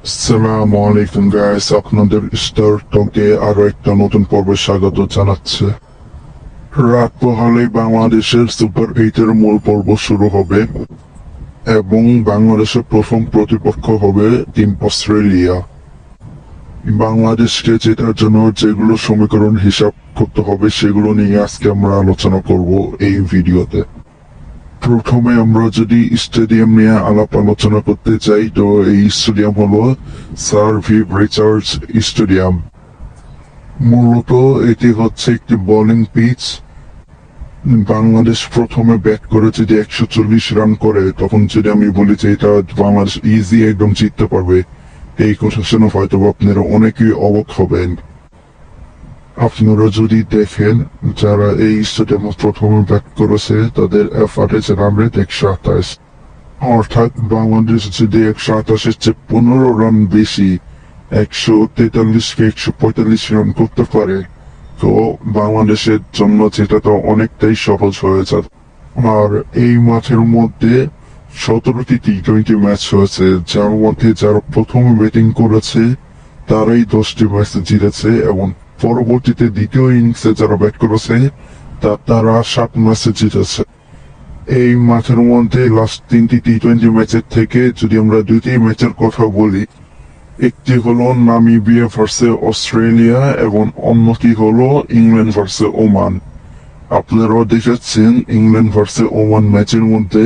আসসালামু আলাইকুম গাইস, আপনাদের স্টার টকে আরো একটা নতুন পর্বে স্বাগত জানাচ্ছে। রাত পোহালেই বাংলাদেশের সুপার 8-এর মূল পর্ব শুরু হবে এবং বাংলাদেশের প্রথম প্রতিপক্ষ হবে টিম অস্ট্রেলিয়া। বাংলাদেশকে জেতার জন্য যেগুলো সমীকরণ হিসাব করতে হবে সেগুলো নিয়ে আজকে আমরা আলোচনা করব এই ভিডিওতে। প্রথমে আমরা যদি স্টেডিয়াম নিয়ে আলাপ আলোচনা করতে চাই, তো এই স্টেডিয়াম হলো স্যার ভিভ রিচার্ডস স্টেডিয়াম। মূলত এটি হচ্ছে একটি বোলিং পিচ। বাংলাদেশ প্রথমে ব্যাট করে যদি 140 রান করে, তখন যদি আমি বলি যে এটা বাংলাদেশ ইজি একদম জিততে পারবে, এই কথা শুনে হয়তো আপনারা অনেকেই অবাক হবেন। আপনারা যদি দেখেন যারা এই স্টেডিয়ামে প্রথমে ব্যাট করেছে তাদের এভারেজ রান রেট 128, অর্থাৎ বাংলাদেশ যদি 128-এর চেয়ে 15 রান বেশি 143 কে 145 রান করতে পারে, তো বাংলাদেশের জন্য যেটা তো অনেকটাই সহজ হয়ে যায়। আর এই মাঠের মধ্যে 17টি টি-20 ম্যাচ হয়েছে, যার মধ্যে যারা প্রথমে ব্যাটিং করেছে তারাই 10টি ম্যাচ জিতেছে এবং পরবর্তীতে দ্বিতীয় ইনিংসে যারা ব্যাট করেছে তারা 7 ম্যাচে জিতেছে। এই মাঠের মধ্যে লাস্ট 3টি টি-20 ম্যাচের থেকে যদি আমরা 2টি ম্যাচের কথা বলি, একটি হলো নামিবিয়া ভার্সেস অস্ট্রেলিয়া এবং অন্যটি হলো ইংল্যান্ড ভার্সেস ওমান। আপনারাও দেখেছেন ইংল্যান্ড ভার্সেস ওমান ম্যাচের মধ্যে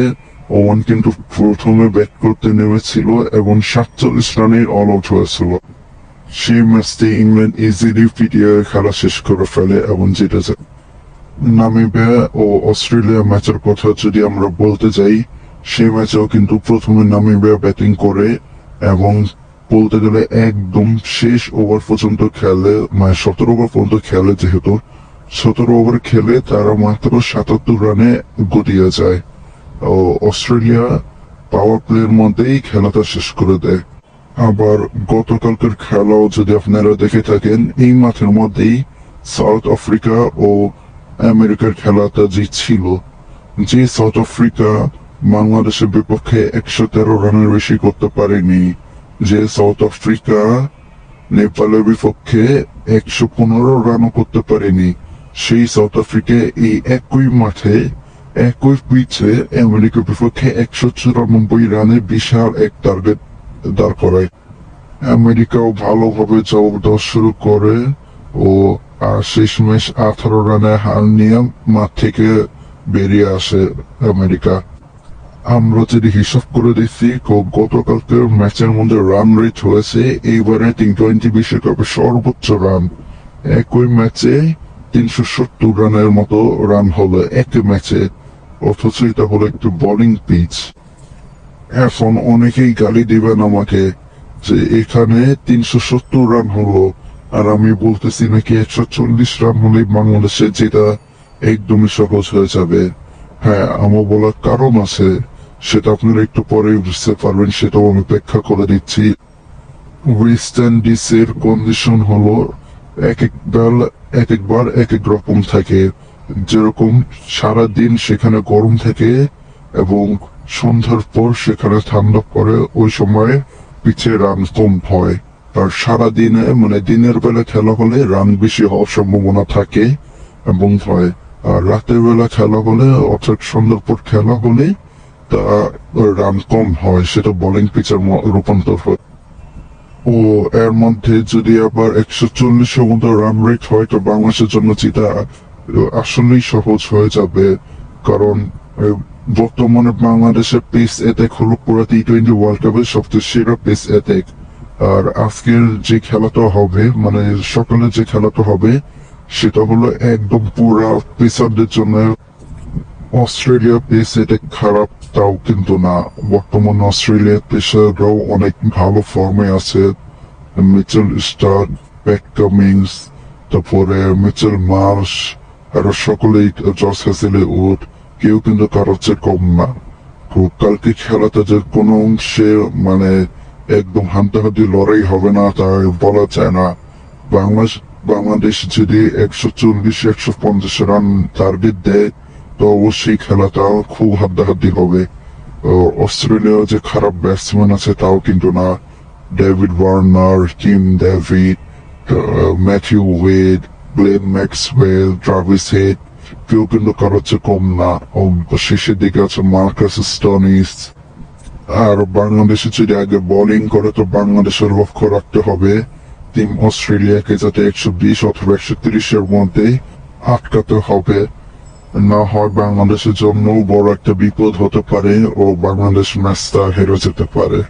ওমান কিন্তু প্রথমে ব্যাট করতে নেমেছিল এবং 47 রানে অল আউট হয়েছিল। সেই ম্যাচটি ইংল্যান্ড ইজিলি পিটিয়ে খেলা শেষ করে ফেলে এবং জিতেছে। নামিবিয়া ও অস্ট্রেলিয়া ম্যাচের কথা যদি আমরা বলতে যাই, সেই ম্যাচেও কিন্তু প্রথমে নামিবিয়া ব্যাটিং করে এবং বলতে গেলে একদম শেষ ওভার পর্যন্ত খেলে, মানে 17 ওভার পর্যন্ত খেলে, যেহেতু 17 ওভার খেলে তারা মাত্র 77 রানে গড়িয়ে যায় ও অস্ট্রেলিয়া পাওয়ার প্লের মধ্যেই খেলাটা শেষ করে দেয়। আবার গতকালকের খেলাও যদি আপনারা দেখে থাকেন, এই মাঠের মধ্যেই সাউথ আফ্রিকা ও আমেরিকার খেলাটা জিতছিল। যে সাউথ আফ্রিকা বাংলাদেশের বিপক্ষে 113 রানের বেশি করতে পারেনি, যে সাউথ আফ্রিকা নেপালের বিপক্ষে 115 রানও করতে পারেনি, সেই সাউথ আফ্রিকা এই একই মাঠে একই পিচে আমেরিকার বিপক্ষে 194 রানে বিশাল এক টার্গেট দাঁড় করায়। আমেরিকাও ভালোভাবে জবাব দেওয়া শুরু করে ও শেষমেশ 18 রানে হার নিয়ে মাঠ থেকে বেরিয়ে আসে আমেরিকা। আমরা যদি হিসাব করে দেখি গতকালকের ম্যাচের মধ্যে রান রেট হয়েছে এইবারে টি-20 বিশ্বকাপের সর্বোচ্চ রান। একই ম্যাচে 370 রানের মতো রান হলো একই ম্যাচে, অথচ এটা হলো একটি বোলিং পিচ। এখন অনেকেই গালি দিবেন আমাকে যে এখানে 370 রান হলো আর আমি বলতেছি নাকি 140 রান হলে বাংলাদেশে যেটা একদমই সহজ হয়ে যাবে। হ্যাঁ, আমার বলার কারণ আছে, সেটা আপনারা একটু পরে বুঝতে পারবেন, সেটাও আমি ব্যাখ্যা করে দিচ্ছি। ওয়েস্ট ইন্ডিজের কন্ডিশন হলো এক একবার এক এক রকম থাকে। যেরকম সারাদিন সেখানে গরম থাকে এবং সন্ধ্যার পর সেখানে ঠান্ডা পড়ে, ওই সময় পিচে রান কম হয়। আর সারাদিনে মানে দিনের বেলা খেলা হলে রান বেশি হওয়ার সম্ভাবনা থাকে এবং হয়, আর রাতের বেলা খেলা হলে অর্থাৎ সন্ধ্যার পর খেলা হলে তা রান কম হয়, সেটা বোলিং পিচের রূপান্তর হয়। ও এর মধ্যে যদি আবার 140-এর মতো রান রেট হয়, তো বাংলাদেশের জন্য যেটা আসলেই সহজ হয়ে যাবে। কারণ বর্তমানে বাংলাদেশের পেস অ্যাটাক হলো পুরো টি-20 ওয়ার্ল্ড কাপের সবচেয়ে সেরা পেস অ্যাটাক। আর আজকের যে খেলাটা হবে, মানে সকালে যে খেলাটা হবে, সেটা হলো একদম পুরা পেসারদের জন্য। অস্ট্রেলিয়া পেস অ্যাটাক খারাপ তাও কিন্তু না, বর্তমানে অস্ট্রেলিয়ার পেসাররাও অনেক ভালো ফর্মে আছে। মিচেল স্টার্ক, প্যাট কামিন্স, তারপরে মিচেল মার্শ, এরা সকলেই, জস হ্যাজেলউড, কেউ কিন্তু কারোর চেয়ে কম না। তো কালকে খেলাটা যে কোনো অংশে মানে একদম হাড্ডাহাড্ডি লড়াই হবে না তা বলা যায় না। বাংলাদেশ যদি 140-150 রান টার্গেট দেয়, তো অবশ্যই খেলাটা খুব হাড্ডাহাড্ডি হবে। অস্ট্রেলিয়া যে খারাপ ব্যাটসম্যান আছে তাও কিন্তু না। David Warner, Tim David, Matthew Wade, Glenn Maxwell, Travis Head, কেউ কিন্তু কারো চেয়ে কম না। শেষের দিকে আছে মার্কাস স্টোনিস। আর বাংলাদেশে যদি আগে বোলিং করে তো বাংলাদেশের লক্ষ্য রাখতে হবে টিম অস্ট্রেলিয়াকে যাতে 120 অথবা 130-এর মধ্যে আটকাতে হবে। না হয় বাংলাদেশের জন্য বড় একটা বিপদ হতে পারে ও বাংলাদেশ ম্যাচটা হেরে যেতে পারে।